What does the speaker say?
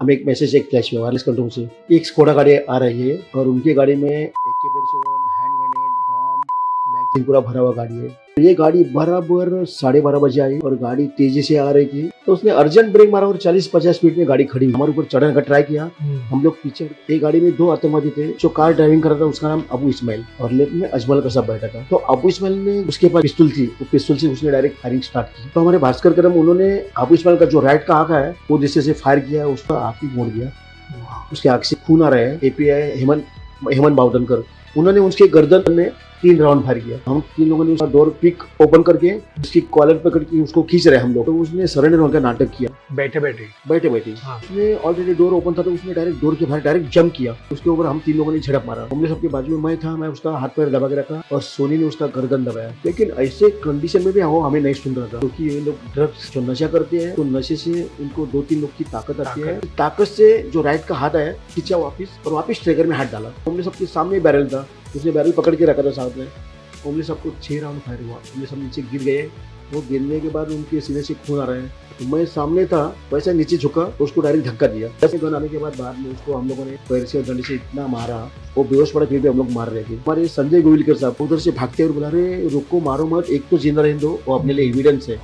हमें एक मैसेज एक फ्लैश में वायरलेस कंट्रोल से एक स्कोडा गाड़ी आ रही है और उनकी गाड़ी में AK-47 hand grenade bomb magazine पूरा भरा हुआ गाड़ी है। तो ये गाड़ी बराबर 12:30 बजे आई और गाड़ी तेजी से आ रही थी, तो उसने अर्जेंट ब्रेक मारा और 40-50 स्पीड में गाड़ी खड़ी हमारे ऊपर चढ़ने का ट्राई किया। हम लोग पीछे, एक गाड़ी में 2 आतंकवादी थे। जो कार ड्राइविंग कर रहा था उसका नाम अबू इस्माइल और लेफ्ट में अजमल का सब बैठा था। तो अबू इस्माइल ने, उसके पास पिस्तौल थी, वो पिस्तौल से उसने डायरेक्ट फायरिंग स्टार्ट की। तो हमारे भास्कर करम उन्होंने अबू इस्माइल का जो राइट का आंख है वो जिससे से फायर किया, उसका आंख ही मोड़ दिया। उसके आंख से खून आ रहा है। API हेमंत बावधनकर, उन्होंने उसके गर्दन में 3 राउंड फायर किया। हम 3 लोगों ने उसका डोर पिक ओपन करके उसकी कॉलर पकड़ के उसको खींच रहे हम लोग। तो उसने सरेंडर होने का नाटक किया बैठे बैठे। हाँ। उसने ऑलरेडी डोर ओपन था तो उसने डायरेक्ट डोर के बाहर डायरेक्ट जंप किया। उसके ऊपर हम 3 लोगों ने झड़प मारा। हमने सबके बाजू में मैं था, मैं उसका हाथ पैर दबा के रखा और सोनी ने उसका गर्दन दबाया। लेकिन ऐसे कंडीशन में भी वो हमें नहीं सुन रहा था, क्योंकि ये लोग ड्रग्स जो नशा करते हैं तो नशे से उनको 2-3 लोग की ताकत आती है। ताकत से जो राइट का हाथ है खींचा वापिस ट्रिगर में हाथ डाला। हमने सबके सामने बैरल था, उसने बैरल पकड़ के रखा था साथ में। हमने सबको 6 राउंड फायर हुआ। हमने सब नीचे गिर गए। वो गिरने के बाद उनके सीने से खून आ रहा है। तो मैं सामने था, वैसे नीचे झुका तो उसको डायरेक्ट धक्का दिया। जैसे गन आने के बाद में उसको हम लोगों ने पैर से और डंडे से इतना मारा, वो बेहोश पड़ा, फिर भी हम लोग मार रहे थे। हमारे संजय गोविलकर साहब उधर से भागते हुए बुला रहे, रुको मारो मत, एक तो जिंदा रहने दो, वो अपने लिए एविडेंस है।